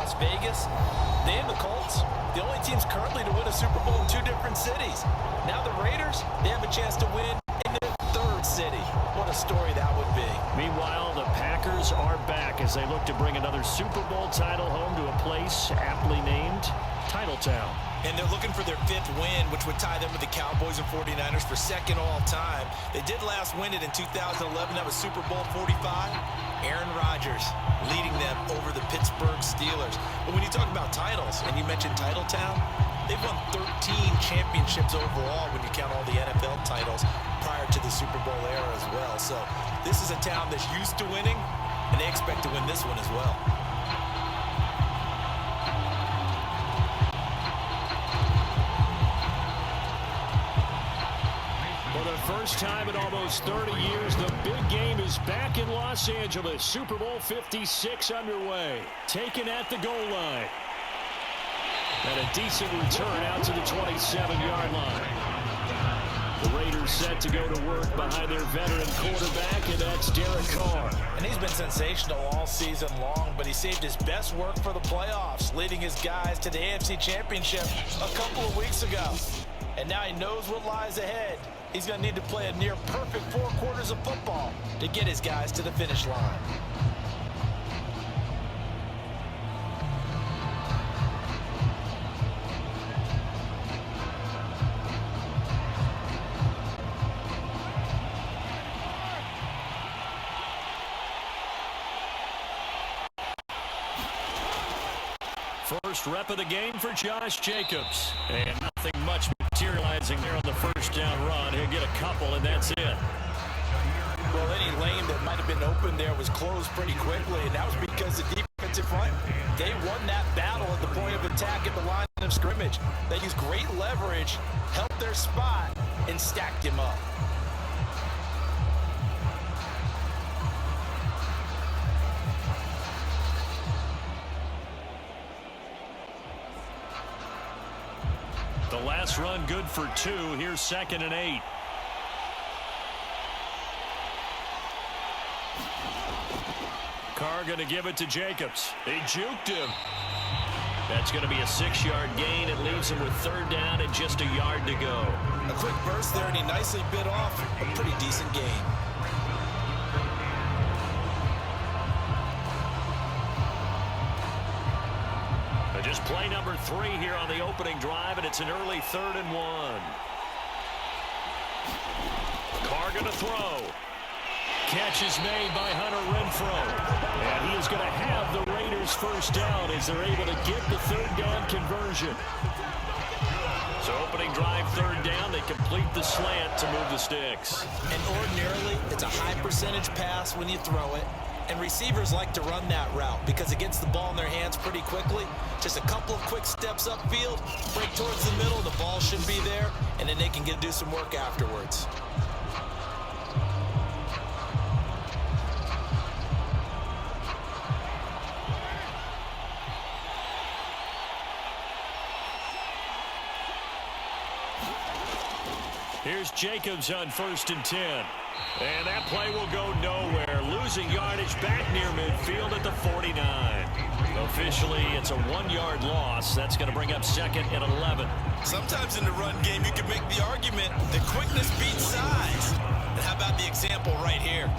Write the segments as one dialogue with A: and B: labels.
A: Las Vegas. They and the Colts, the only teams currently to win a Super Bowl in 2 different cities. Now the Raiders, they have a chance to win in their 3rd city. What a story that would be.
B: Meanwhile, the Packers are back as they look to bring another Super Bowl title home to a place aptly named Titletown.
A: And they're looking for their 5th win, which would tie them with the Cowboys and 49ers for 2nd all-time. They did last win it in 2011. That was Super Bowl 45. Aaron Rodgers leading them over the Pittsburgh Steelers. But when you talk about titles, and you mentioned Titletown, they've won 13 championships overall when you count all the NFL titles prior to the Super Bowl era as well. So this is a town that's used to winning, and they expect to win this one as well.
B: For the first time in almost 30 years, the big game is back in Los Angeles. Super Bowl 56 underway. Taken at the goal line. And a decent return out to the 27-yard line. The Raiders set to go to work behind their veteran quarterback, and that's Derek Carr.
A: And he's been sensational all season long, but he saved his best work for the playoffs, leading his guys to the AFC Championship a couple of weeks ago. And now he knows what lies ahead. He's going to need to play a near-perfect 4 quarters of football to get his guys to the finish line.
B: First rep of the game for Josh Jacobs. And nothing much materializing there on the first down run. He'll get a couple, and that's it.
A: Well, any lane that might have been open there was closed pretty quickly, and that was because the defensive front, they won that battle at the point of attack at the line of scrimmage. They used great leverage, helped their spot, and stacked him up.
B: The last run good for 2. Here's 2nd and 8. Carr going to give it to Jacobs. They juked him. That's going to be a 6-yard gain. It leaves him with 3rd down and just a yard to go.
A: A quick burst there, and he nicely bit off a pretty decent gain.
B: Just play number 3 here on the opening drive, and it's an early 3rd and 1. Carr going to throw. Catch is made by Hunter Renfrow. And he is going to have the Raiders' first down as they're able to get the 3rd down conversion. So opening drive, 3rd down. They complete the slant to move the sticks.
A: And ordinarily, it's a high percentage pass when you throw it. And receivers like to run that route because it gets the ball in their hands pretty quickly. Just a couple of quick steps upfield, break towards the middle, the ball should be there, and then they can do some work afterwards.
B: Here's Jacobs on 1st and 10. And that play will go nowhere. Losing yardage back near midfield at the 49. Officially, it's a 1-yard loss. That's going to bring up 2nd and 11.
A: Sometimes in the run game, you can make the argument that quickness beats size. And how about the example right here?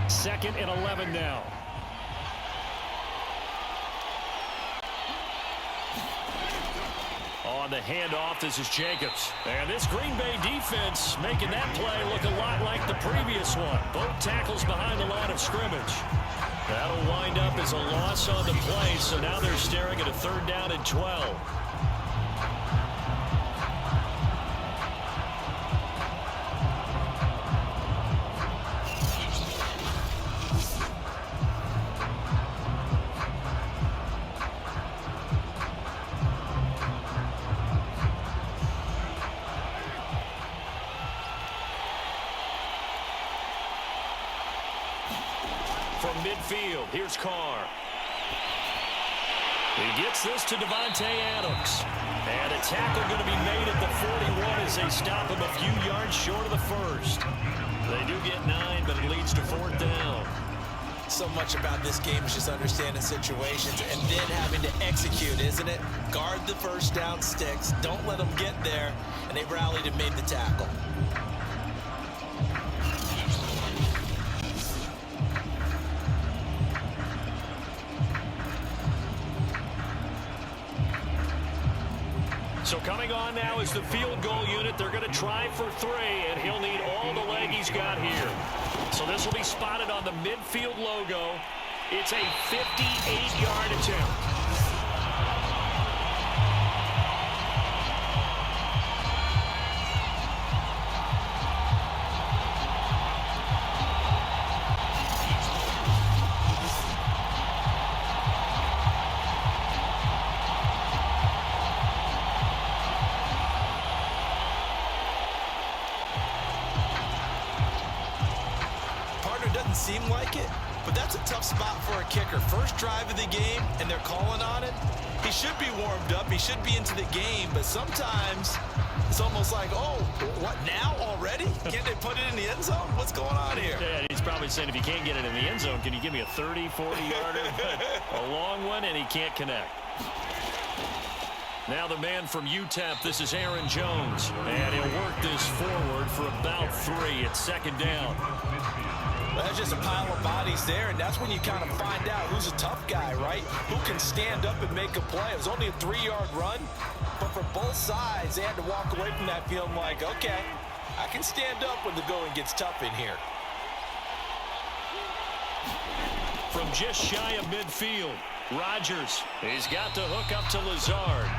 B: Second and 11 now. On the handoff, this is Jacobs. And this Green Bay defense making that play look a lot like the previous one. Both tackles behind the line of scrimmage. That'll wind up as a loss on the play, so now they're staring at a 3rd down and 12. from midfield. Here's Carr. He gets this to Devontae Adams. And a tackle going to be made at the 41 as they stop him a few yards short of the first. They do get 9, but it leads to 4th down.
A: So much about this game is just understanding situations and then having to execute, isn't it? Guard the first down sticks. Don't let them get there. And they rallied and made the tackle.
B: So coming on now is the field goal unit. They're going to try for 3, and he'll need all the leg he's got here. So this will be spotted on the midfield logo. It's a 58-yard attempt.
A: Seem like it, but that's a tough spot for a kicker. First drive of the game, and they're calling on it. He should be warmed up. He should be into the game, but sometimes it's almost like, oh, what now already? Can't they put it in the end zone? What's going on here?
B: Yeah, he's probably saying if you can't get it in the end zone, can you give me a 30, 40-yarder? A long one, and he can't connect. Now the man from UTEP, this is Aaron Jones, and he'll work this forward for about 3. It's 2nd down.
A: Well, that's just a pile of bodies there, and that's when you kind of find out who's a tough guy, right? Who can stand up and make a play. It was only a 3-yard run, but for both sides, they had to walk away from that feeling like, okay, I can stand up when the going gets tough in here.
B: From just shy of midfield, Rodgers, he's got to hook up to Lazard.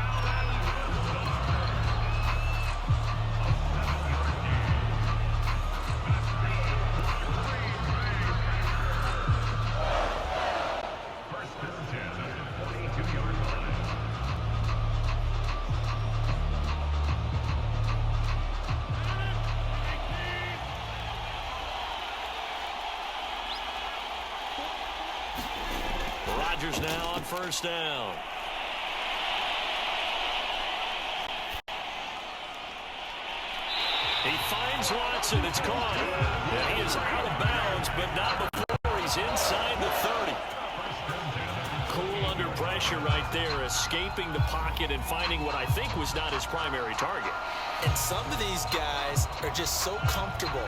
B: Rodgers now on 1st down. He finds Watson. It's caught. And he is out of bounds, but not before he's inside the 30. Cool under pressure right there, escaping the pocket and finding what I think was not his primary target.
A: And some of these guys are just so comfortable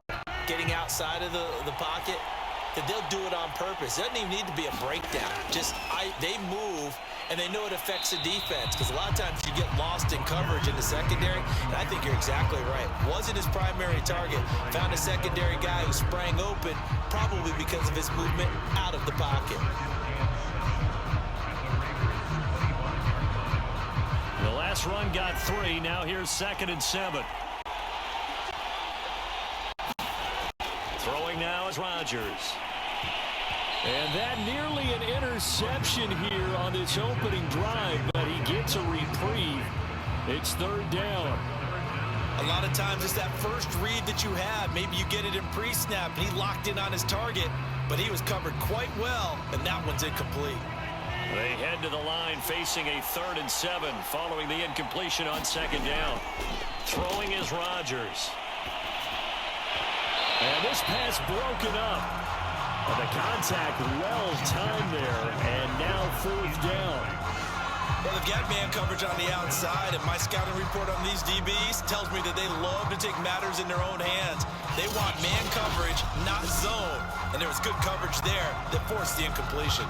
A: getting outside of the pocket that they'll do it on purpose. It doesn't even need to be a breakdown. They move, and they know it affects the defense, because a lot of times you get lost in coverage in the secondary, and I think you're exactly right. Wasn't his primary target. Found a secondary guy who sprang open, probably because of his movement out of the pocket.
B: The last run got 3. Now here's 2nd and 7. Throwing now is Rodgers. And that nearly an interception here on this opening drive, but he gets a reprieve. It's 3rd down.
A: A lot of times it's that first read that you have. Maybe you get it in pre-snap, and he locked in on his target, but he was covered quite well, and that one's incomplete.
B: They head to the line facing a 3rd and 7 following the incompletion on 2nd down. Throwing is Rodgers. And this pass broken up. The contact well timed there, and now 4th down.
A: Well, they've got man coverage on the outside, and my scouting report on these DBs tells me that they love to take matters in their own hands. They want man coverage, not zone. And there was good coverage there that forced the incompletion.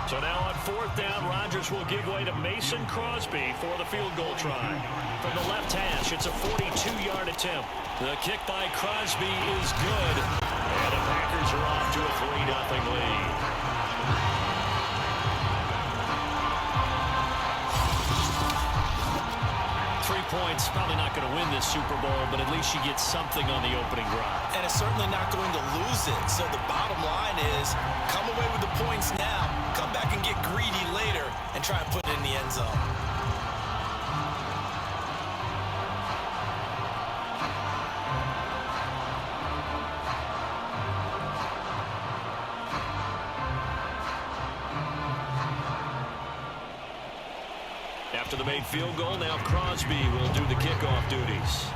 B: So now on 4th down, Rodgers will give way to Mason Crosby for the field goal try. From the left hash, it's a 42-yard attempt. The kick by Crosby is good. And the Packers are off to a 3-0 lead. 3 points, probably not going to win this Super Bowl, but at least you get something on the opening drive.
A: And it's certainly not going to lose it. So the bottom line is, come away with the points now, come back and get greedy later, and try and put it in the end zone.
B: after the made field goal. Now Crosby will do the kickoff duties.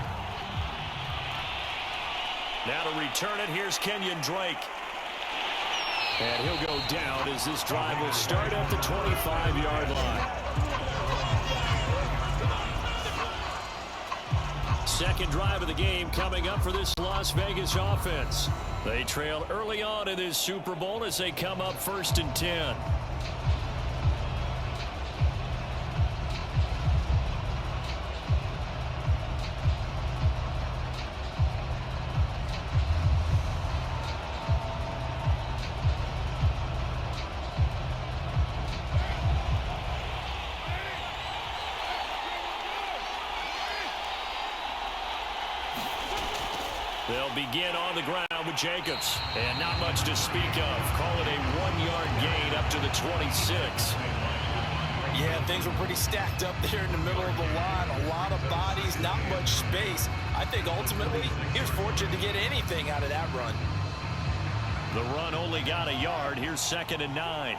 B: Now to return it, here's Kenyon Drake. And he'll go down as this drive will start at the 25-yard line. Second drive of the game coming up for this Las Vegas offense. They trail early on in this Super Bowl as they come up 1st and 10. They'll begin on the ground with Jacobs. And not much to speak of. Call it a 1-yard gain up to the 26.
A: Yeah, things were pretty stacked up there in the middle of the line. A lot of bodies, not much space. I think ultimately he was fortunate to get anything out of that run.
B: The run only got a yard. Here's 2nd and 9.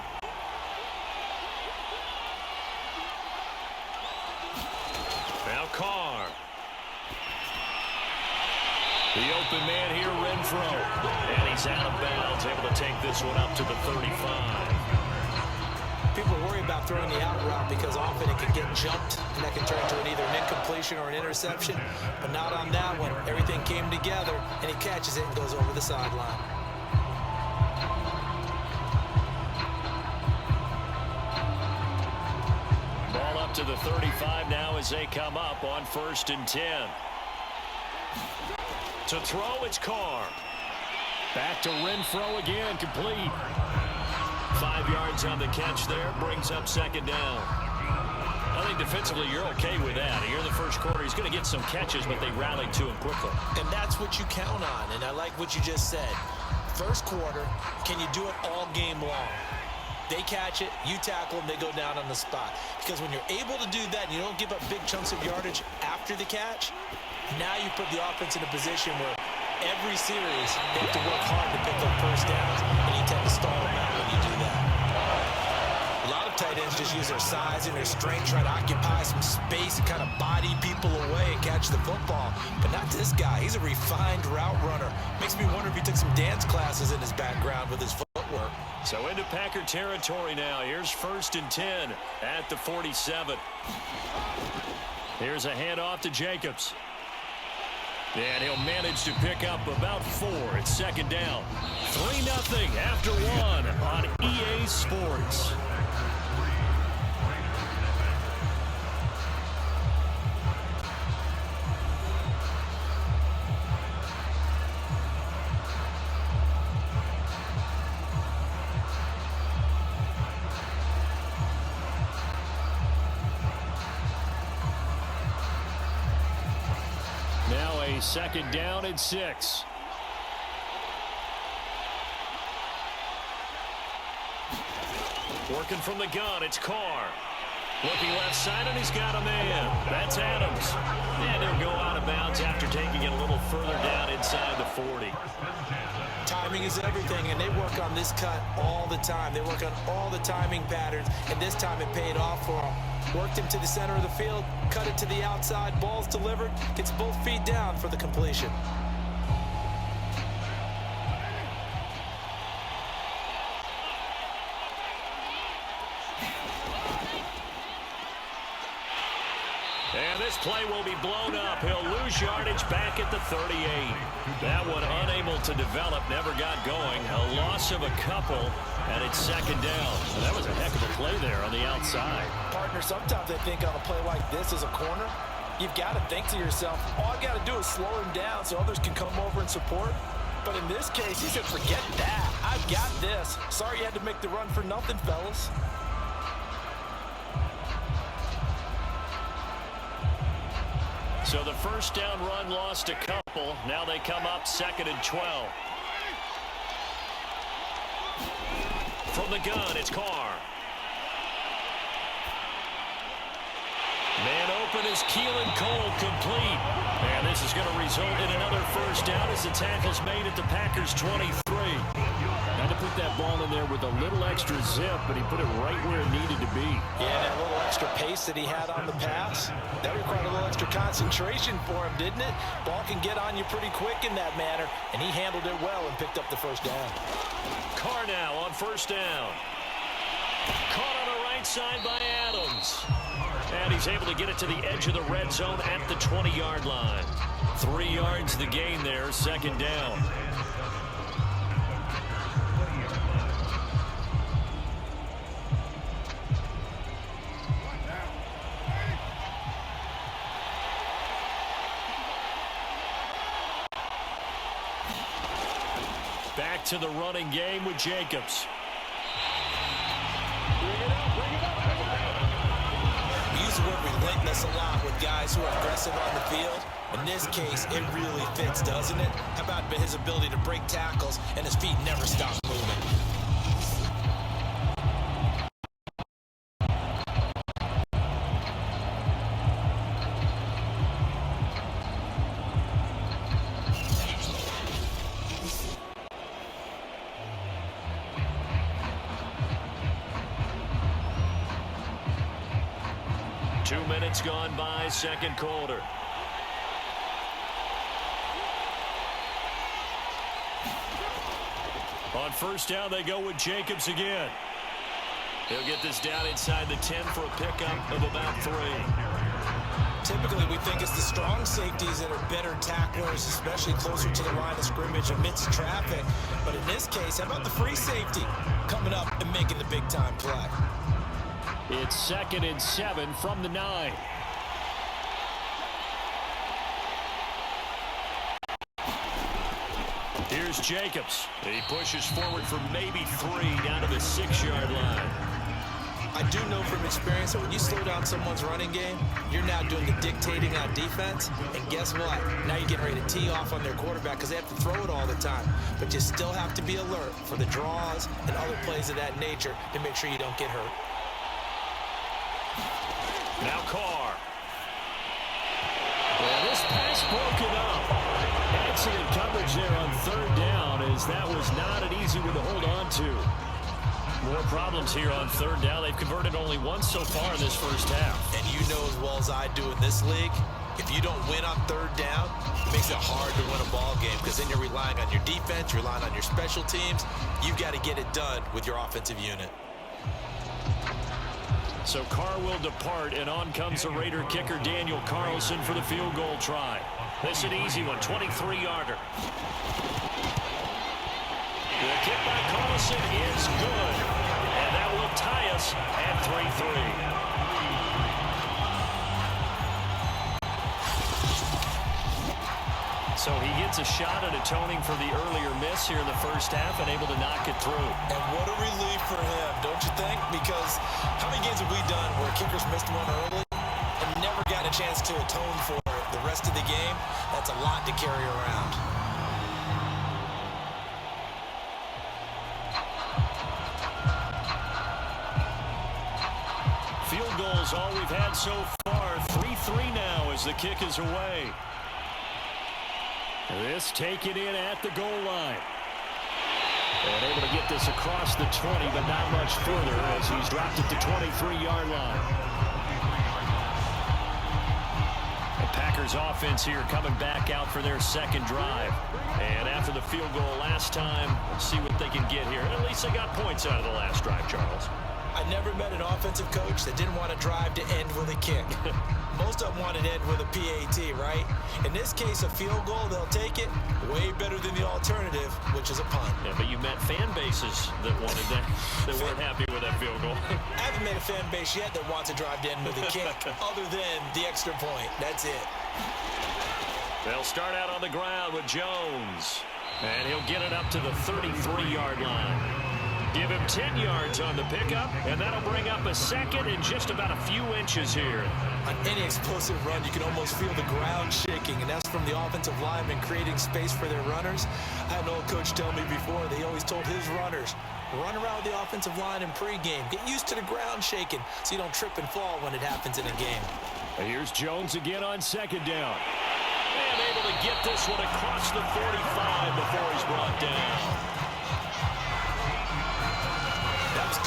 B: Now Carr. The open man here, Renfro. And he's out of bounds, able to take this one up to the 35.
A: People worry about throwing the out route because often it can get jumped, and that can turn into either an incompletion or an interception. But not on that one. Everything came together, and he catches it and goes over the sideline.
B: Ball up to the 35 now as they come up on 1st and 10. To throw, it's Carr. Back to Renfro again, complete. 5 yards on the catch there, brings up 2nd down. I think defensively you're okay with that. Here in the first quarter, he's going to get some catches, but they rallied to him quickly.
A: And that's what you count on, and I like what you just said. First quarter, can you do it all game long? They catch it, you tackle them, they go down on the spot. Because when you're able to do that and you don't give up big chunks of yardage after the catch, now you put the offense in a position where every series they have to work hard to pick up first downs, and you tend to stall them out when you do that. A lot of tight ends just use their size and their strength, try to occupy some space and kind of body people away and catch the football. But not this guy. He's a refined route runner. Makes me wonder if he took some dance classes in his background with his footwork.
B: So into Packer territory now. Here's 1st and 10 at the 47. Here's a handoff to Jacobs. And he'll manage to pick up about 4. It's 2nd down. 3-0 after 1 on EA Sports. Now a 2nd down and 6. Working from the gun, it's Carr. Looking left side, and he's got a man. That's Adams. And he'll go out of bounds after taking it a little further down inside the 40.
A: Timing is everything, and they work on this cut all the time. They work on all the timing patterns, and this time it paid off for them. Worked him to the center of the field, cut it to the outside, ball's delivered, gets both feet down for the completion.
B: And this play will be blown up. He'll lose yardage back at the 38. That one unable to develop, never got going. A loss of a couple, and it's 2nd down. And that was a heck of a play there on the outside.
A: Partner, sometimes I think on a play like this as a corner, you've got to think to yourself, all I got to do is slow him down so others can come over and support. But in this case, he said, forget that. I've got this. Sorry you had to make the run for nothing, fellas.
B: So the first down run lost a couple. Now they come up 2nd and 12. From the gun, it's Carr. Man open is Keelan Cole, complete. And this is going to result in another first down as the tackle's made at the Packers' 23. Had to put that ball in there with a little extra zip, but he put it right where it needed to be.
A: Yeah, that little extra pace that he had on the pass, that required a little extra concentration for him, didn't it? Ball can get on you pretty quick in that manner, and he handled it well and picked up the first down.
B: Carr now on first down. Caught on the right side by Adams. And he's able to get it to the edge of the red zone at the 20-yard line. 3 yards the gain there, second down. Back to the running game with Jacobs.
A: We use the word relentless a lot with guys who are aggressive on the field. In this case, it really fits, doesn't it? How about his ability to break tackles and his feet never stop moving?
B: Gone by, second quarter. On first down, they go with Jacobs again. He'll get this down inside the 10 for a pickup of about 3.
A: Typically, we think it's the strong safeties that are better tacklers, especially closer to the line of scrimmage amidst traffic. But in this case, how about the free safety coming up and making the big-time play?
B: It's 2nd and 7 from the 9. Here's Jacobs. He pushes forward for maybe 3 down to the 6-yard line.
A: I do know from experience that when you slow down someone's running game, you're now doing the dictating on defense. And guess what? Now you're getting ready to tee off on their quarterback because they have to throw it all the time. But you still have to be alert for the draws and other plays of that nature to make sure you don't get hurt.
B: Now Carr. And this pass broken up. Excellent coverage there on third down, as that was not an easy one to hold on to. More problems here on third down. They've converted only once so far in this first half.
A: And you know as well as I do in this league, if you don't win on third down, it makes it hard to win a ball game because then you're relying on your defense, you're relying on your special teams. You've got to get it done with your offensive unit.
B: So Carr will depart, and on comes the Raider kicker Daniel Carlson for the field goal try. This is an easy one, 23-yarder. The kick by Carlson is good, and that will tie us at 3-3. So he gets a shot at atoning for the earlier miss here in the first half and able to knock it through.
A: And what a relief for him, don't you think? Because how many games have we done where kickers missed one early and never got a chance to atone for it the rest of the game? That's a lot to carry around.
B: Field goals all we've had so far. 3-3 now as the kick is away. This taken in at the goal line. And able to get this across the 20, but not much further as he's dropped at the 23-yard line. The Packers offense here coming back out for their second drive. And after the field goal last time, we'll see what they can get here. At least they got points out of the last drive, Charles.
A: I never met an offensive coach that didn't want to drive to end with a kick. Most of them wanted to end with a PAT, right? In this case, a field goal, they'll take it. Way better than the alternative, which is a punt.
B: Yeah, but you met fan bases that wanted that, that weren't happy with that field goal.
A: I haven't met a fan base yet that wants to drive to end with a kick, other than the extra point. That's it.
B: They'll start out on the ground with Jones. And he'll get it up to the 33-yard line. Give him 10 yards on the pickup, and that'll bring up a second in just about a few inches here.
A: On any explosive run, you can almost feel the ground shaking, and that's from the offensive linemen creating space for their runners. I had an old coach tell me before, they always told his runners, run around the offensive line in pregame. Get used to the ground shaking so you don't trip and fall when it happens in a game.
B: And here's Jones again on second down. And able to get this one across the 45 before he's brought down.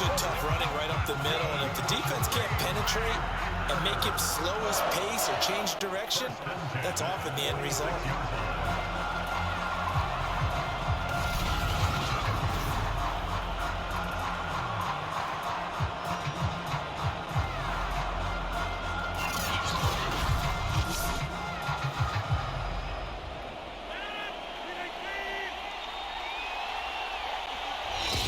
A: good, tough running right up the middle. And if the defense can't penetrate and make him slow his pace or change direction, that's often the end result.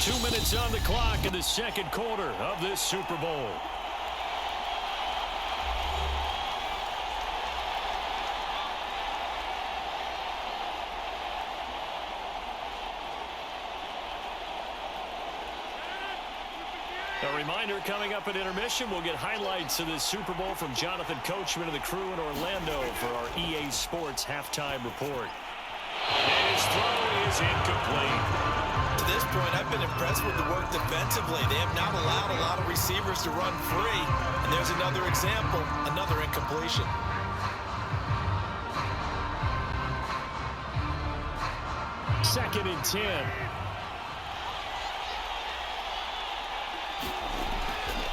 B: 2 minutes on the clock in the second quarter of this Super Bowl. A reminder, coming up at intermission, we'll get highlights of this Super Bowl from Jonathan Coachman and the crew in Orlando for our EA Sports halftime report. And his throw is incomplete.
A: To this point, I've been impressed with the work defensively. They have not allowed a lot of receivers to run free. And there's another example, another incompletion.
B: Second and 10.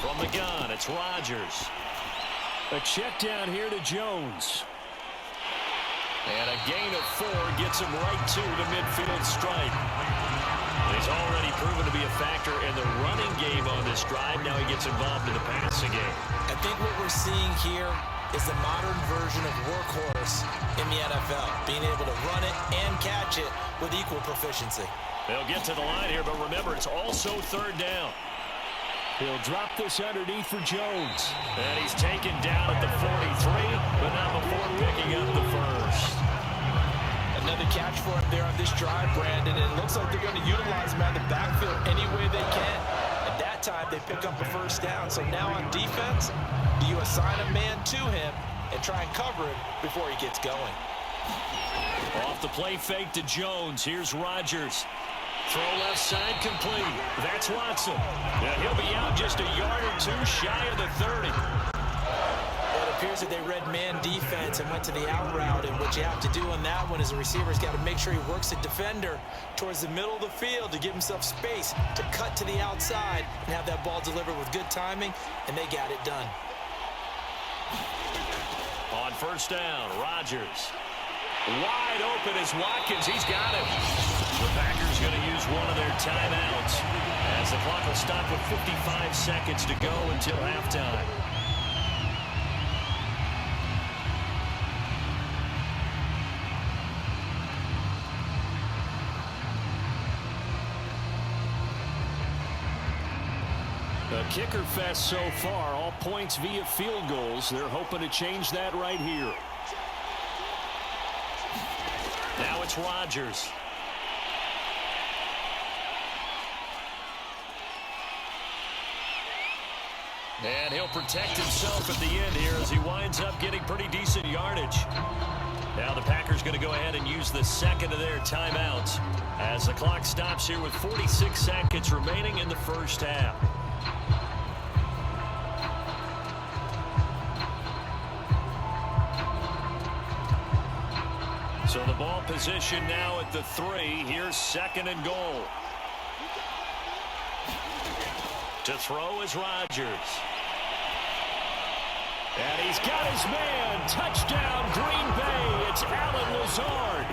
B: From the gun, it's Rodgers. A check down here to Jones. And a gain of 4 gets him right to the midfield stripe. He's already proven to be a factor in the running game on this drive. Now he gets involved in the passing game.
A: I think what we're seeing here is the modern version of workhorse in the NFL, being able to run it and catch it with equal proficiency.
B: They'll get to the line here, but remember, it's also third down. He'll drop this underneath for Jones. And he's taken down at the 43, but not before picking up the first.
A: Another catch for him there on this drive, Brandon, and it looks like they're going to utilize him out of the backfield any way they can. At that time, they pick up a first down. So now on defense, do you assign a man to him and try and cover him before he gets going?
B: Off the play fake to Jones. Here's Rodgers. Throw left side complete. That's Watson. Now he'll be out just a yard or two shy of the 30.
A: Well, it appears that they read man defense and went to the out route, and what you have to do on that one is the receiver's got to make sure he works the defender towards the middle of the field to give himself space to cut to the outside and have that ball delivered with good timing, and they got it done.
B: On first down, Rodgers. Wide open is Watkins. He's got it. The Packers going to use one of their timeouts as the clock will stop with 55 seconds to go until halftime. A kicker fest so far, all points via field goals. They're hoping to change that right here. Now it's Rodgers. And he'll protect himself at the end here as he winds up getting pretty decent yardage. Now the Packers going to go ahead and use the second of their timeouts as the clock stops here with 46 seconds remaining in the first half. So the ball position now at the 3. Here's second and goal. To throw is Rodgers. And he's got his man. Touchdown, Green Bay. It's Allen Lazard.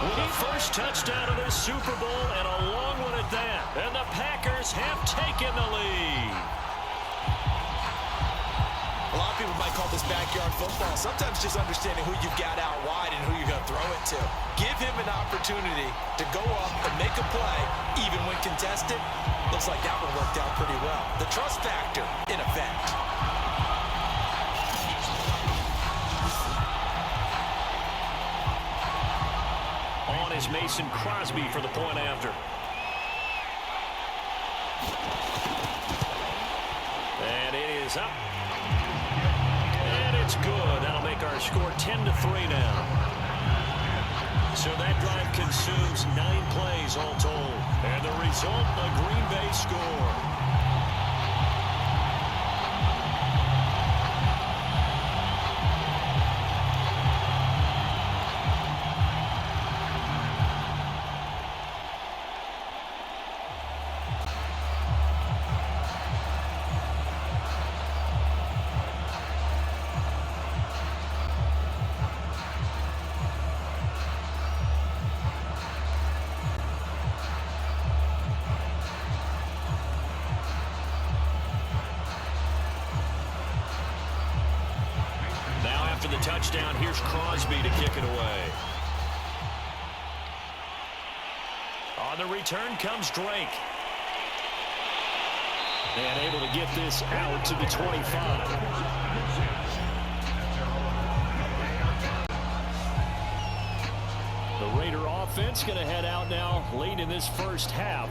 B: With the first touchdown of this Super Bowl and a long one at that. And the Packers have taken the lead.
A: A lot of people might call this backyard football. Sometimes just understanding who you've got out wide and who you're going to throw it to. Give him an opportunity to go up and make a play, even when contested. Looks like that one worked out pretty well. The trust factor, in effect.
B: On is Mason Crosby for the point after. And it is up. It's good. That'll make our score 10-3 now. So that drive consumes 9 plays all told. And the result, a Green Bay score. after the touchdown. Here's Crosby to kick it away. On the return comes Drake. And able to get this out to the 25. The Raider offense going to head out now late in this first half.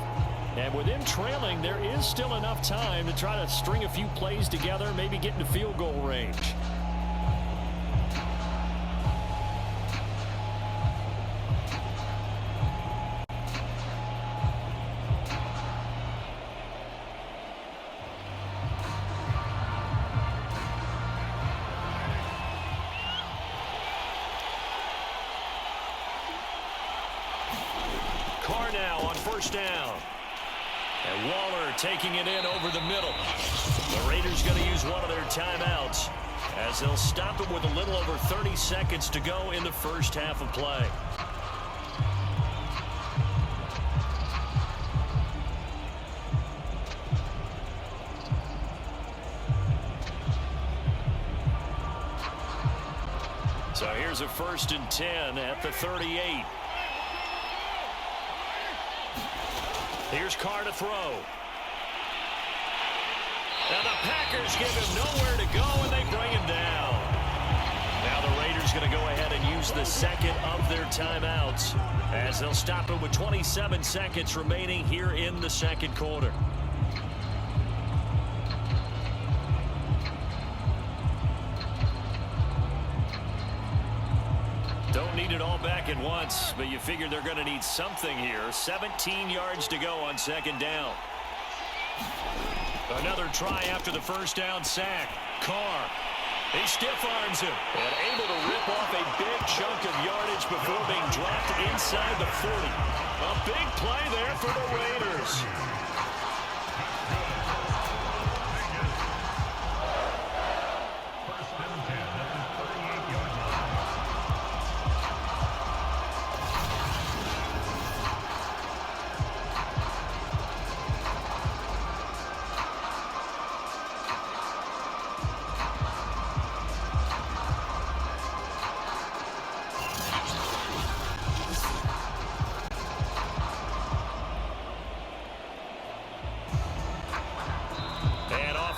B: And with them trailing, there is still enough time to try to string a few plays together, maybe get into field goal range. Now on first down. And Waller taking it in over the middle. The Raiders going to use one of their timeouts as they'll stop it with a little over 30 seconds to go in the first half of play. So here's a 1st and 10 at the 38. Here's Carr to throw. Now the Packers give him nowhere to go, and they bring him down. Now the Raiders going to go ahead and use the second of their timeouts as they'll stop it with 27 seconds remaining here in the second quarter. Don't need it all back at once, but you figure they're going to need something here. 17 yards to go on second down. Another try after the first down sack. Carr, he stiff arms him and able to rip off a big chunk of yardage before being dropped inside the 40. A big play there for the Raiders.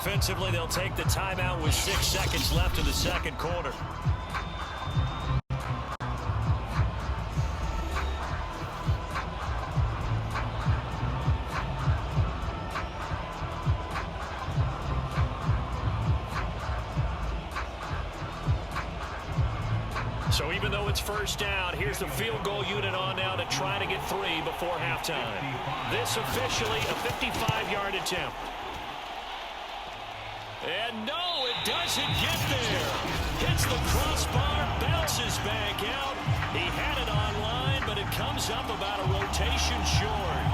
B: Offensively, they'll take the timeout with 6 seconds left in the second quarter. So even though it's first down, here's the field goal unit on now to try to get 3 before halftime. This officially a 55-yard attempt. And no, it doesn't get there. Hits the crossbar, bounces back out. He had it on line, but it comes up about a rotation short.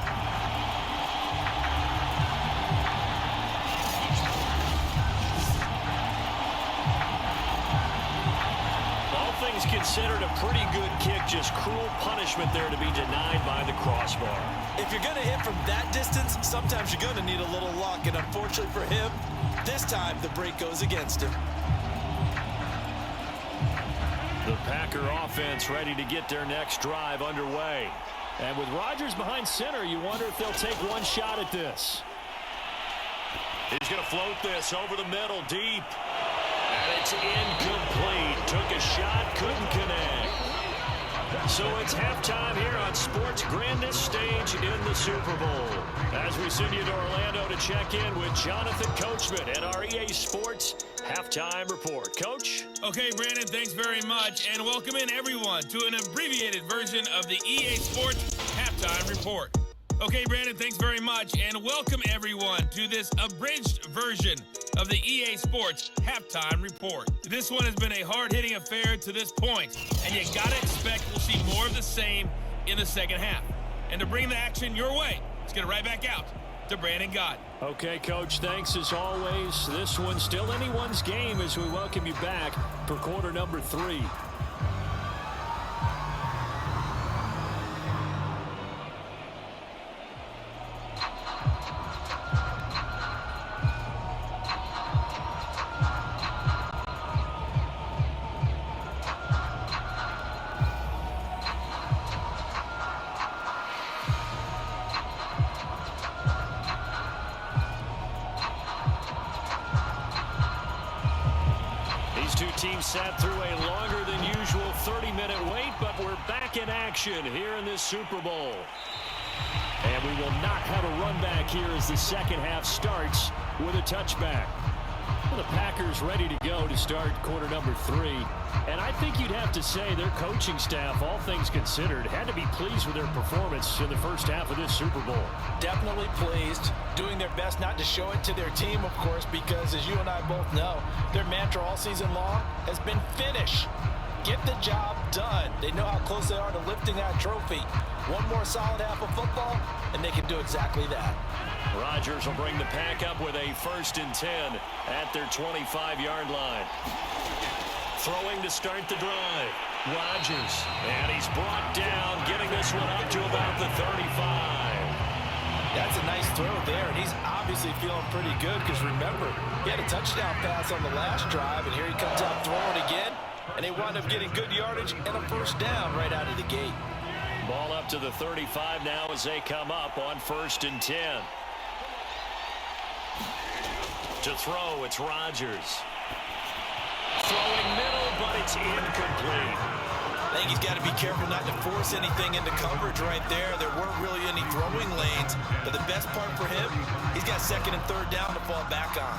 B: All things considered, a pretty good kick. Just cruel punishment there to be denied by the crossbar.
A: If you're going to hit from that distance, sometimes you're going to need a little luck. And unfortunately for him, this time the break goes against him.
B: The Packer offense ready to get their next drive underway. And with Rodgers behind center, you wonder if they'll take one shot at this. He's going to float this over the middle, deep. And it's incomplete. Took a shot, couldn't connect. So it's halftime here on sports' grandest stage in the Super Bowl. As we send you to Orlando to check in with Jonathan Coachman at our EA Sports Halftime Report. Coach?
C: Okay, Brandon, thanks very much. And welcome in, everyone, to an abbreviated version of the EA Sports Halftime Report. Okay, Brandon, thanks very much. And welcome, everyone, to this abridged version of the EA Sports Halftime Report. This one has been a hard-hitting affair to this point, and you gotta expect we'll see more of the same in the second half. And to bring the action your way, let's get it right back out to Brandon Gott.
B: Okay, Coach, thanks as always. This one's still anyone's game as we welcome you back for quarter number 3. sat through a longer than usual 30-minute wait, but we're back in action here in this Super Bowl. And we will not have a run back here as the second half starts with a touchback. Well, the Packers ready to go to start quarter number 3. And I think you'd have to say their coaching staff, all things considered, had to be pleased with their performance in the first half of this Super Bowl.
A: Definitely pleased, doing their best not to show it to their team, of course, because as you and I both know, their mantra all season long has been finish. Get the job done. They know how close they are to lifting that trophy. One more solid half of football, and they can do exactly that.
B: Rodgers will bring the pack up with a 1st and 10 at their 25-yard line. Throwing to start the drive. Rodgers, and he's brought down, getting this one up to about the 35.
A: That's a nice throw there, and he's obviously feeling pretty good because remember, he had a touchdown pass on the last drive, and here he comes out throwing again, and they wound up getting good yardage and a 1st down right out of the gate.
B: Ball up to the 35 now as they come up on 1st and 10. To throw, it's Rodgers. Throwing middle, but it's incomplete.
A: I think he's got to be careful not to force anything into coverage right there. There weren't really any throwing lanes, but the best part for him, he's got 2nd and 3rd down to fall back on.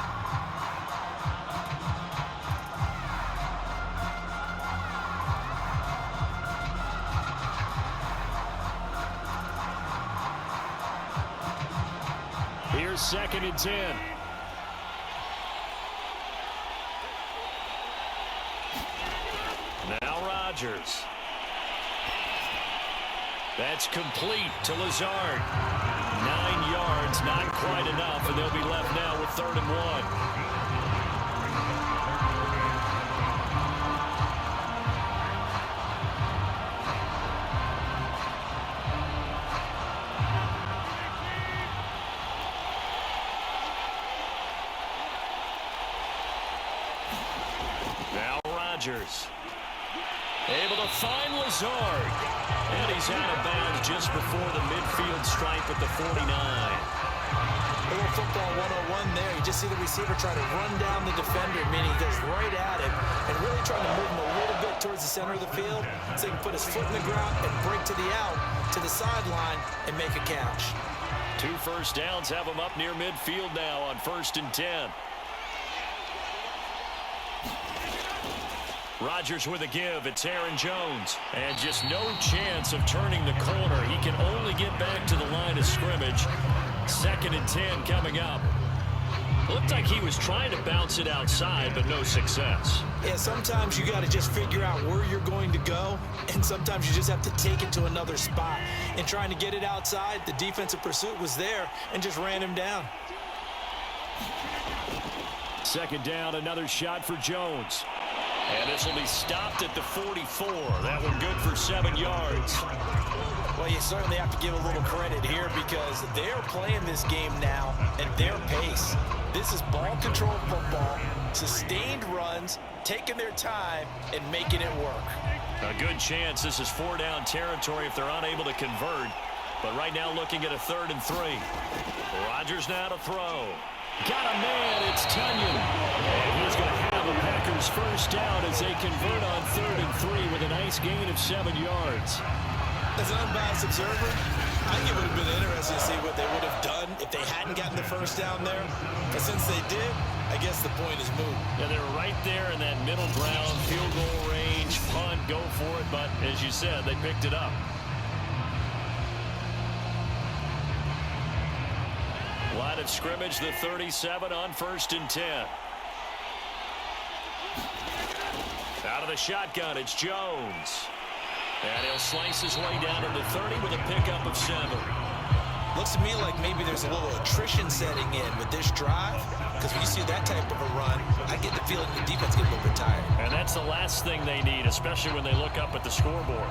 B: Here's 2nd and 10. Now Rodgers. That's complete to Lazard. 9 yards, not quite enough, and they'll be left now with 3rd and 1. Rodgers able to find Lazard, and he's out of bounds just before the midfield stripe at the 49.
A: A little football 101 there. You just see the receiver try to run down the defender, meaning he goes right at him and really trying to move him a little bit towards the center of the field so he can put his foot in the ground and break to the out, to the sideline, and make a catch.
B: 2 first downs have him up near midfield now on 1st and 10. Rodgers with a give. It's Aaron Jones. And just no chance of turning the corner. He can only get back to the line of scrimmage. 2nd and 10 coming up. Looked like he was trying to bounce it outside, but no success.
A: Yeah, sometimes you got to just figure out where you're going to go, and sometimes you just have to take it to another spot. And trying to get it outside, the defensive pursuit was there and just ran him down.
B: 2nd down, another shot for Jones. And this will be stopped at the 44. That one good for 7 yards.
A: Well, you certainly have to give a little credit here because they're playing this game now at their pace. This is ball control football, sustained runs, taking their time, and making it work.
B: A good chance this is 4-down territory if they're unable to convert. But right now looking at a 3rd and 3. Rodgers now to throw. Got a man, it's Tunyon. And he's going to have the Packers 1st down as they convert on 3rd and 3 with a nice gain of 7 yards.
A: As an unbiased observer, I think it would have been interesting to see what they would have done if they hadn't gotten the 1st down there. But since they did, I guess the point is moot.
B: Yeah, they were right there in that middle ground, field goal range, punt, go for it. But as you said, they picked it up. Line of scrimmage, the 37 on 1st and 10. Out of the shotgun, it's Jones. And he'll slice his way down into 30 with a pickup of 7.
A: Looks to me like maybe there's a little attrition setting in with this drive. Because when you see that type of a run, I get the feeling the defense gets a little bit tired.
B: And that's the last thing they need, especially when they look up at the scoreboard.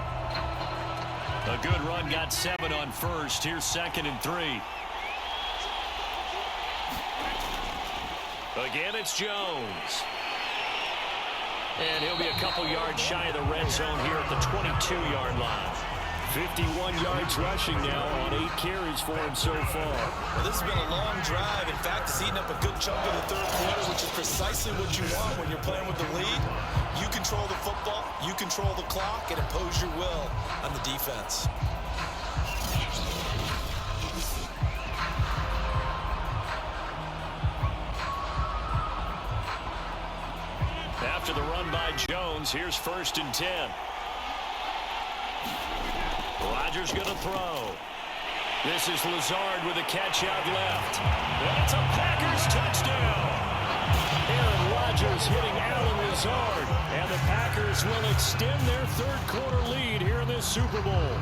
B: A good run, got 7 on 1st. Here's 2nd and 3. Again, it's Jones. And he'll be a couple yards shy of the red zone here at the 22-yard line. 51 yards rushing now on 8 carries for him so far.
A: Well, this has been a long drive. In fact, it's eaten up a good chunk of the third quarter, which is precisely what you want when you're playing with the lead. You control the football, you control the clock, and impose your will on the defense.
B: After the run by Jones, here's 1st and 10. Rodgers going to throw. This is Lazard with a catch out left. And it's a Packers touchdown. Aaron Rodgers hitting Alan Lazard. And the Packers will extend their third quarter lead here in this Super Bowl.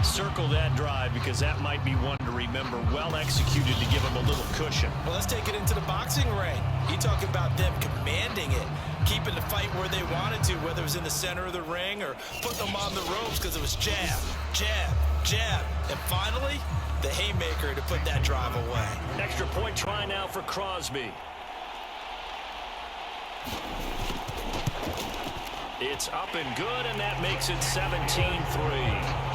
B: Circle that drive because that might be one to remember. Well executed to give them a little cushion.
A: Well, let's take it into the boxing ring. You talk about them commanding it, keeping the fight where they wanted to, whether it was in the center of the ring or putting them on the ropes because it was jab, jab, jab. And finally, the haymaker to put that drive away.
B: Extra point try now for Crosby. It's up and good, and that makes it 17-3.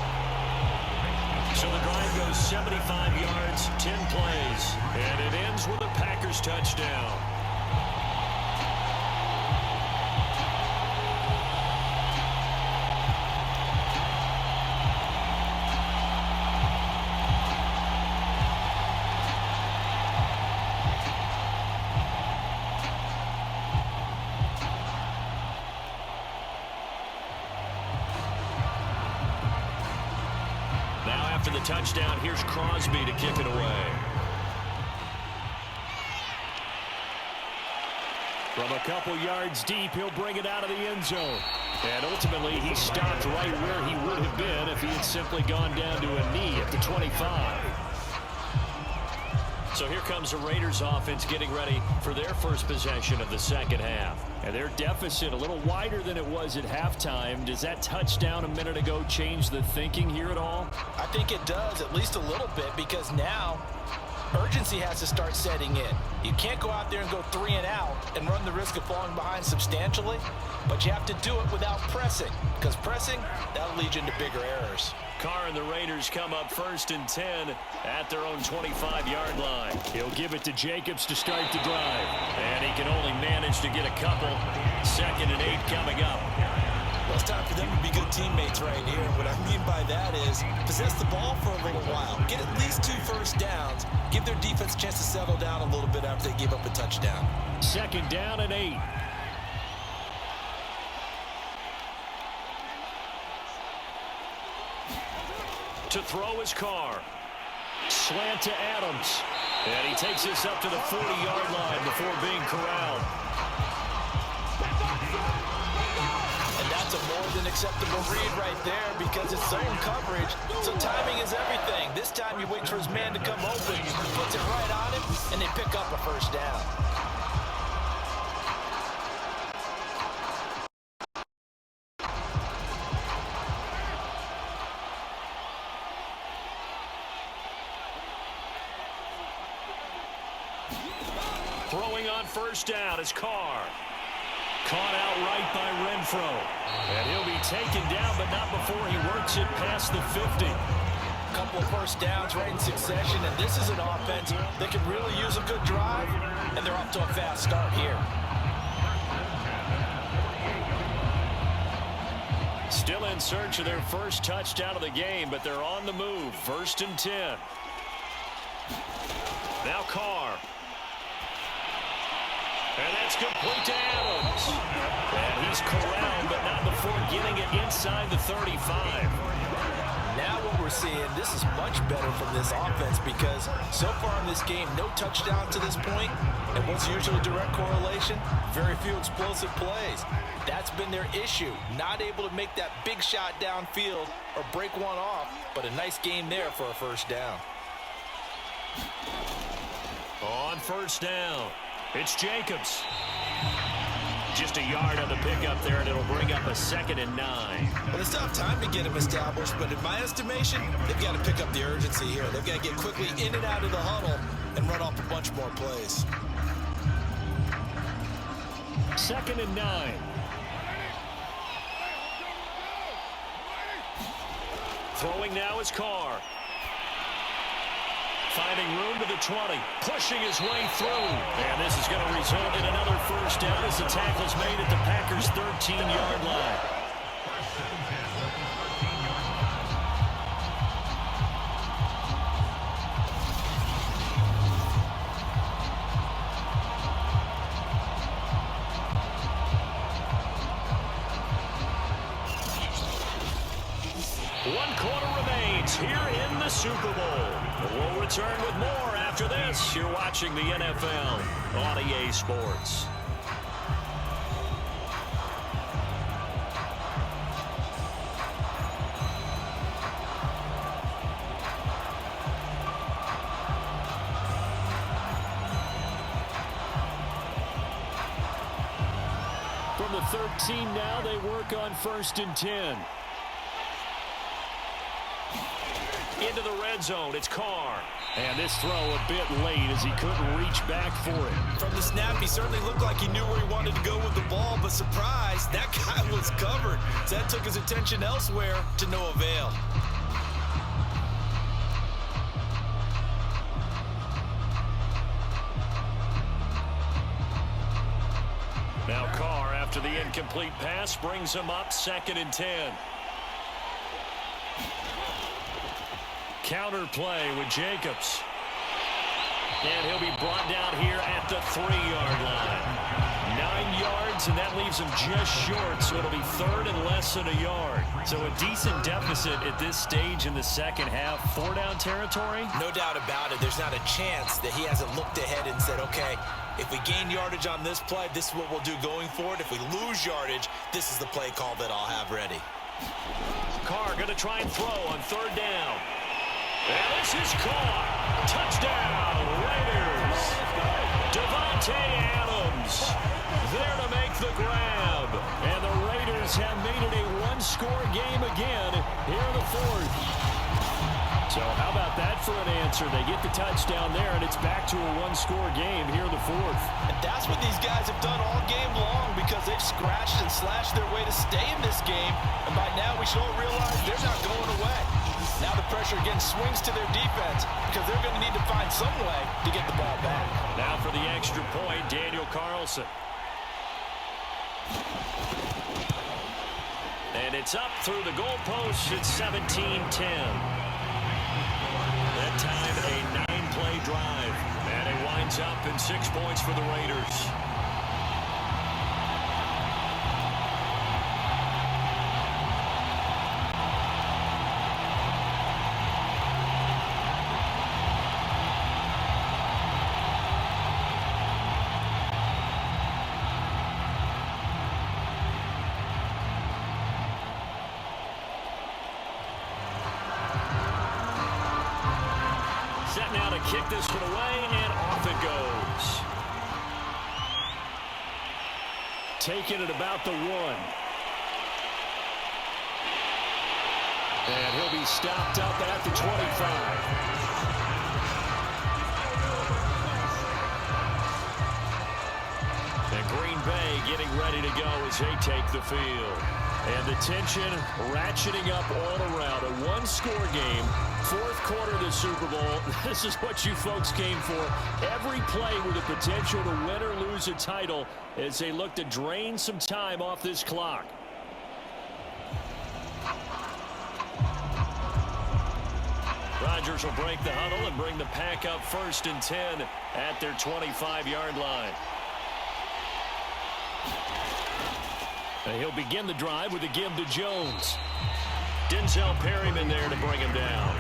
B: So the drive goes 75 yards, 10 plays, and it ends with a Packers touchdown. After the touchdown, here's Crosby to kick it away. From a couple yards deep, he'll bring it out of the end zone. And ultimately, he stopped right where he would have been if he had simply gone down to a knee at the 25. So here comes the Raiders offense getting ready for their first possession of the second half. And their deficit a little wider than it was at halftime. Does that touchdown a minute ago change the thinking here at all?
A: I think it does, at least a little bit, because now urgency has to start setting in. You can't go out there and go 3 and out and run the risk of falling behind substantially, but you have to do it without pressing, because pressing, that'll lead you into bigger errors.
B: Carr and the Raiders come up 1st and 10 at their own 25-yard line. He'll give it to Jacobs to start the drive, and he can only manage to get a couple. 2nd and 8 coming up.
A: Well, it's time for them to be good teammates right here. What I mean by that is possess the ball for a little while. Get at least 2 first downs. Give their defense a chance to settle down a little bit after they give up a touchdown.
B: 2nd down and 8. To throw his Carr. Slant to Adams. And he takes this up to the 40-yard line before being corralled.
A: That's a more than acceptable read right there because it's zone coverage, so timing is everything. This time he waits for his man to come open, puts it right on him, and they pick up a first down.
B: Throwing on 1st down is Carr. Caught out right by Renfro. And he'll be taken down, but not before he works it past the 50.
A: A couple of first downs right in succession, and this is an offense that can really use a good drive, and they're off to a fast start here.
B: Still in search of their first touchdown of the game, but they're on the move. 1st and 10. Now Carr. And that's complete to Adams. And he's corralled, but not before getting it inside the 35.
A: Now what we're seeing, this is much better from this offense because so far in this game, no touchdown to this point. And what's usually a direct correlation? Very few explosive plays. That's been their issue. Not able to make that big shot downfield or break one off, but a nice game there for a first down.
B: On 1st down. It's Jacobs. Just a yard on the pickup there, and it'll bring up a 2nd and 9.
A: Well, they still have time to get him established, but in my estimation, they've got to pick up the urgency here. They've got to get quickly in and out of the huddle and run off a bunch more plays.
B: 2nd and 9. Throwing now is Carr. Finding room to the 20. Pushing his way through. And this is going to result in another first down as the tackle's made at the Packers' 13-yard line. One quarter remains here in the Super Bowl. We'll return with more after this. You're watching the NFL on EA Sports. From the 13 now, they work on 1st and 10. Into the red zone, it's Carr. And this throw a bit late as he couldn't reach back for it.
A: From the snap, he certainly looked like he knew where he wanted to go with the ball, but surprise, that guy was covered. So that took his attention elsewhere to no avail.
B: Now Carr, after the incomplete pass, brings him up 2nd and 10. Counter play with Jacobs. And he'll be brought down here at the 3-yard line. 9 yards, and that leaves him just short, so it'll be 3rd and less than a yard. So a decent deficit at this stage in the second half. 4-down territory?
A: No doubt about it. There's not a chance that he hasn't looked ahead and said, okay, if we gain yardage on this play, this is what we'll do going forward. If we lose yardage, this is the play call that I'll have ready.
B: Carr going to try and throw on 3rd down. And this is caught. Touchdown, Raiders. Devontae Adams there to make the grab. And the Raiders have made it a one-score game again here in the 4th. So how about that for an answer? They get the touchdown there, and it's back to a one-score game here in the 4th.
A: And that's what these guys have done all game long because they've scratched and slashed their way to stay in this game. And by now we should all realize they're not going away. Now the pressure again swings to their defense because they're going to need to find some way to get the ball back.
B: Now for the extra point, Daniel Carlson. And it's up through the goalposts. It's 17-10. That time a 9-play drive. And it winds up in 6 points for the Raiders. Set now to kick this one away, and off it goes. Taking it about the 1. And he'll be stopped up at the 25. And Green Bay getting ready to go as they take the field. And the tension ratcheting up all around. A one-score game, 4th quarter of the Super Bowl. This is what you folks came for. Every play with the potential to win or lose a title as they look to drain some time off this clock. Rodgers will break the huddle and bring the pack up 1st and 10 at their 25-yard line. And he'll begin the drive with a give to Jones. Denzel Perryman there to bring him down.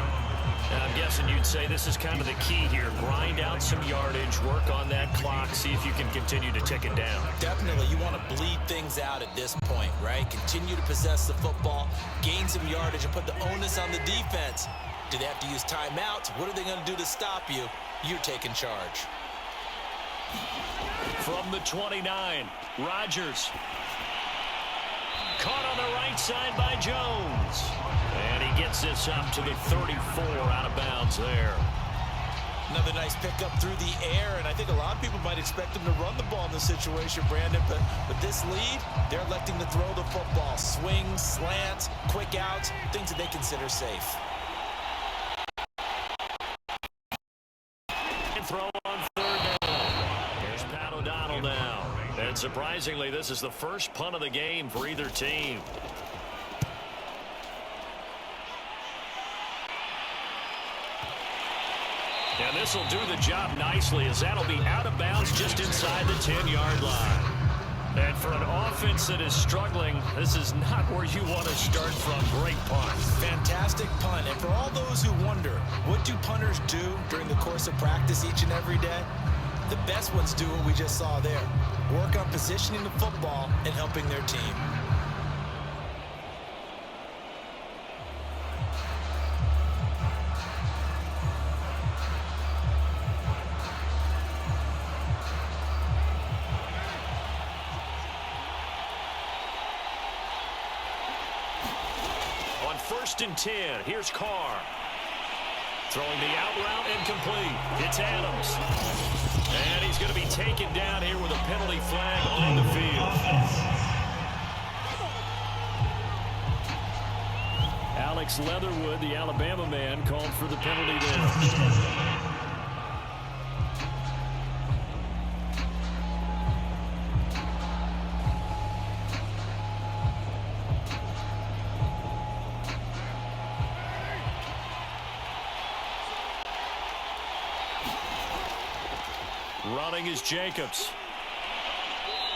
B: And I'm guessing you'd say this is kind of the key here. Grind out some yardage, work on that clock, see if you can continue to tick it down.
A: Definitely, you want to bleed things out at this point, right? Continue to possess the football, gain some yardage, and put the onus on the defense. Do they have to use timeouts? What are they going to do to stop you? You're taking charge.
B: From the 29, Rodgers. Caught on the right side by Jones. And he gets this up to the 34, out of bounds there.
A: Another nice pickup through the air, and I think a lot of people might expect him to run the ball in this situation, Brandon, but with this lead, they're electing to throw the football. swings, slants, quick outs, things that they consider safe.
B: Throw on third down. Here's Pat O'Donnell now. And surprisingly, this is the first punt of the game for either team. And this will do the job nicely, as that'll be out of bounds just inside the 10-yard line. And for an offense that is struggling, this is not where you want to start from. Great punt.
A: Fantastic punt. And for all those who wonder, what do punters do during the course of practice each and every day? The best ones do what we just saw there. Work on positioning the football and helping their team.
B: First and 10. Here's Carr. Throwing the out route incomplete. It's Adams. And he's going to be taken down here with a penalty flag on the field. Alex Leatherwood, the Alabama man, called for the penalty there. Running is Jacobs.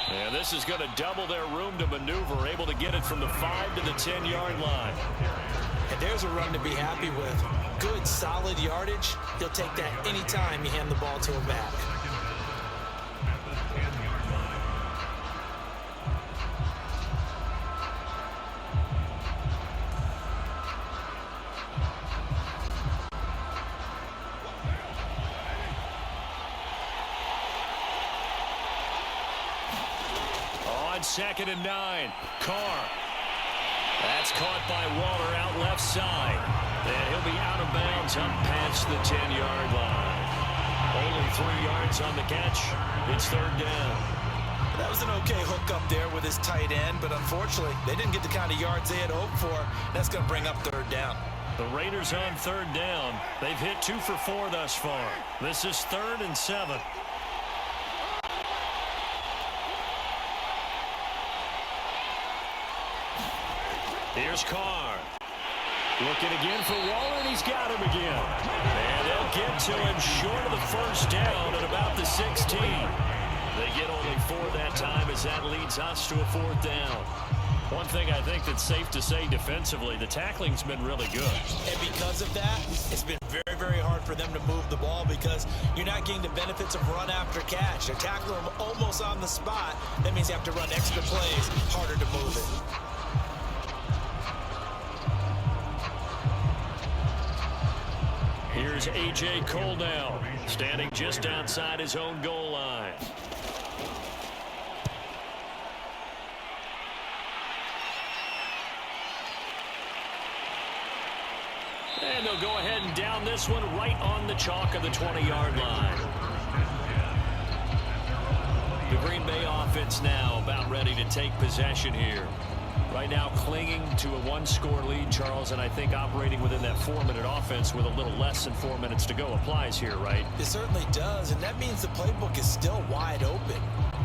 B: And this is going to double their room to maneuver, able to get it from the 5 to the 10-yard line.
A: And there's a run to be happy with. Good, solid yardage. He'll take that anytime you hand the ball to him back.
B: Second and 9. Carr. That's caught by Waller out left side. And he'll be out of bounds up past the 10-yard line. Only 3 yards on the catch. It's third down.
A: That was an okay hook up there with his tight end, but unfortunately, they didn't get the kind of yards they had hoped for. That's going to bring up third down.
B: The Raiders on third down. They've hit 2 for 4 thus far. This is 3rd and 7. Here's Carr. Looking again for Waller, and he's got him again. And they'll get to him short of the first down at about the 16. They get only 4 that time, as that leads us to a 4th down. One thing I think that's safe to say defensively, the tackling's been really good.
A: And because of that, it's been very, very hard for them to move the ball because you're not getting the benefits of run after catch. They're tackling them almost on the spot. That means you have to run extra plays, harder to move it.
B: Here's A.J. Cole now, standing just outside his own goal line. And they'll go ahead and down this one right on the chalk of the 20-yard line. The Green Bay offense now about ready to take possession here. Right now clinging to a 1-score lead, Charles, and I think operating within that 4-minute offense with a little less than 4 minutes to go applies here, right?
A: It certainly does, and that means the playbook is still wide open.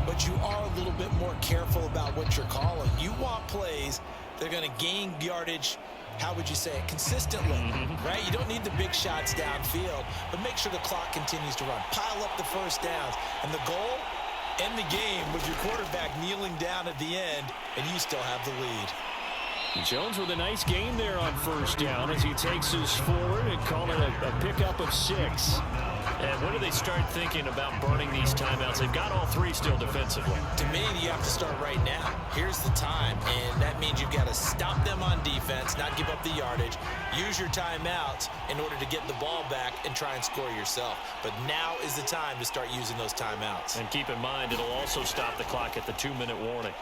A: But you are a little bit more careful about what you're calling. You want plays that are going to gain yardage, how would you say it, consistently, right? You don't need the big shots downfield, but make sure the clock continues to run. Pile up the first downs, and the goal, end the game with your quarterback kneeling down at the end, and you still have the lead.
B: Jones with a nice gain there on first down as he takes us forward and call it a pickup of 6. And when do they start thinking about burning these timeouts? They've got all 3 still defensively.
A: To me, you have to start right now. Here's the time, and that means you've got to stop them on defense, not give up the yardage, use your timeouts in order to get the ball back and try and score yourself. But now is the time to start using those timeouts.
B: And keep in mind, it'll also stop the clock at the 2-minute warning.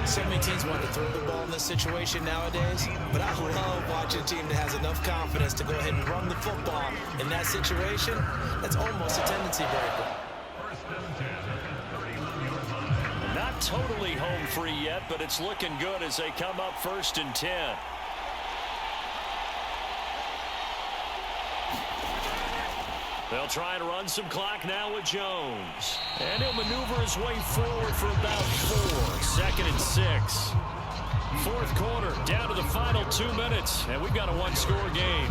A: So many teams want to throw the ball in this situation nowadays, but I love watching a team that has enough confidence to go ahead and run the football in that situation. That's almost a tendency breaker.
B: totally home free yet, but it's looking good as they come up 1st and 10. They'll try and run some clock now with Jones. And he'll maneuver his way forward for about 4. 2nd and 6. 4th quarter, down to the final 2 minutes, and we've got a 1-score game.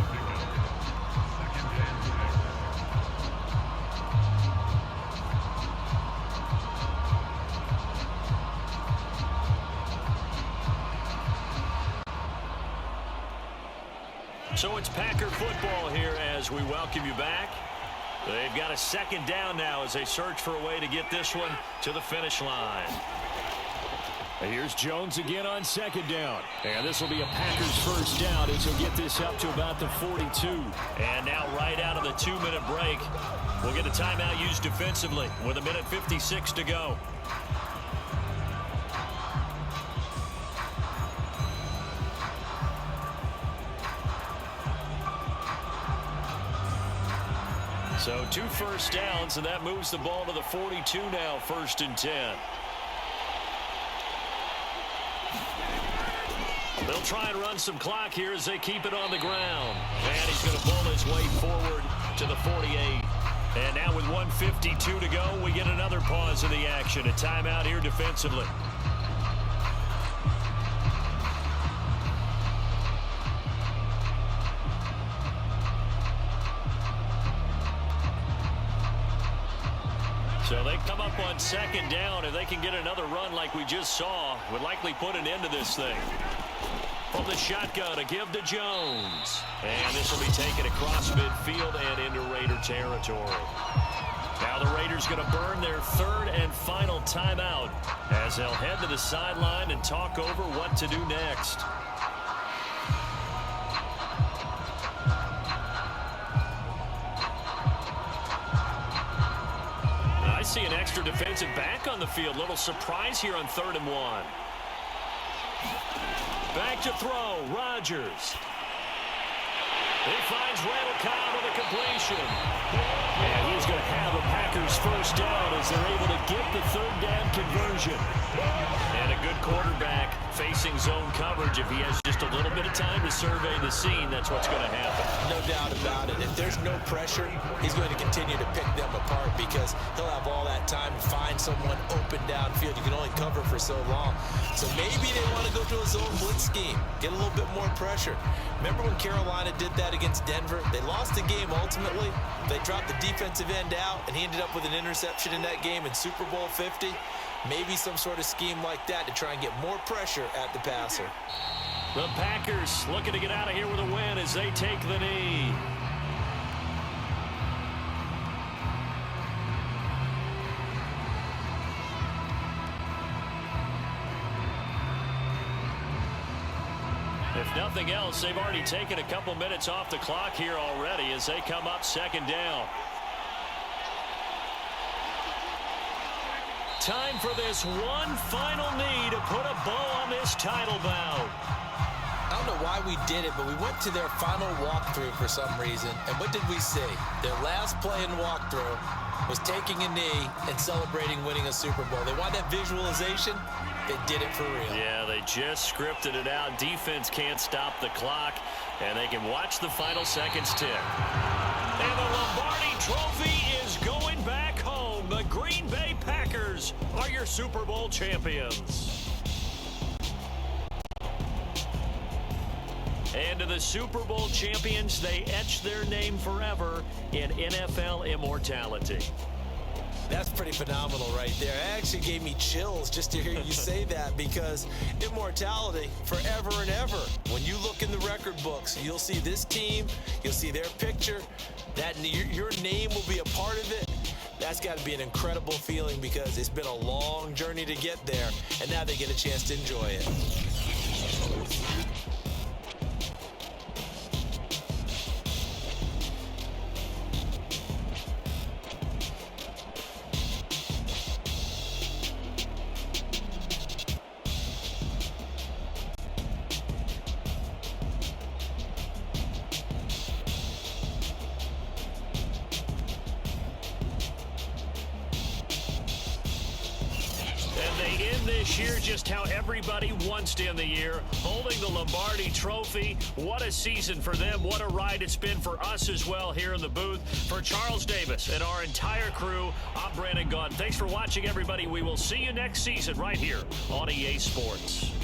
B: So it's Packer football here as we welcome you back. They've got a 2nd down now as they search for a way to get this one to the finish line. And here's Jones again on 2nd down. And this will be a Packers 1st down as he'll get this up to about the 42. And now right out of the 2-minute break, we'll get a timeout used defensively with 1:56 to go. So 2 first downs, and that moves the ball to the 42 now, 1st and 10. They'll try and run some clock here as they keep it on the ground. And he's going to pull his way forward to the 48. And now with 1:52 to go, we get another pause in the action. A timeout here defensively. So they come up on 2nd down. If they can get another run like we just saw, would likely put an end to this thing. From the shotgun to give to Jones. And this will be taken across midfield and into Raider territory. Now the Raiders going to burn their 3rd and final timeout as they'll head to the sideline and talk over what to do next. I see an extra defensive back on the field. Little surprise here on 3rd and 1. Back to throw, Rodgers. He finds Randall Cobb with a completion. And he's going to have a Packers 1st down as they're able to get the 3rd down conversion. And a good quarterback facing zone coverage. If he has just a little bit of time to survey the scene, that's what's going to happen.
A: No doubt about it. If there's no pressure, he's going to continue to pick them apart because he'll have all that time to find someone open downfield. You can only cover for so long. So maybe they want to go to a zone blitz scheme, get a little bit more pressure. Remember when Carolina did that against Denver? They lost the game ultimately. They dropped the defensive end out, and he ended up with an interception in that game in Super Bowl 50. Maybe some sort of scheme like that to try and get more pressure at the passer.
B: The Packers looking to get out of here with a win as they take the knee. If nothing else, they've already taken a couple minutes off the clock here already as they come up 2nd down. Time for this one final knee to put a bow on this title bout.
A: I don't know why we did it, but we went to their final walkthrough for some reason. And what did we see? Their last play in walkthrough was taking a knee and celebrating winning a Super Bowl. They want that visualization. They did it for real.
B: Yeah, they just scripted it out. Defense can't stop the clock, and they can watch the final seconds tick. And the Lombardi Trophy is going back home. The Green Bay Packers are your Super Bowl champions. And to the Super Bowl champions, they etch their name forever in NFL immortality.
A: That's pretty phenomenal right there. It actually gave me chills just to hear you say that because immortality forever and ever. When you look in the record books, you'll see this team, you'll see their picture, that your name will be a part of it. That's got to be an incredible feeling because it's been a long journey to get there, and now they get a chance to enjoy it.
B: They end this year just how everybody wants to end the year, holding the Lombardi Trophy. What a season for them. What a ride it's been for us as well here in the booth. For Charles Davis and our entire crew, I'm Brandon Gaudin. Thanks for watching, everybody. We will see you next season right here on EA Sports.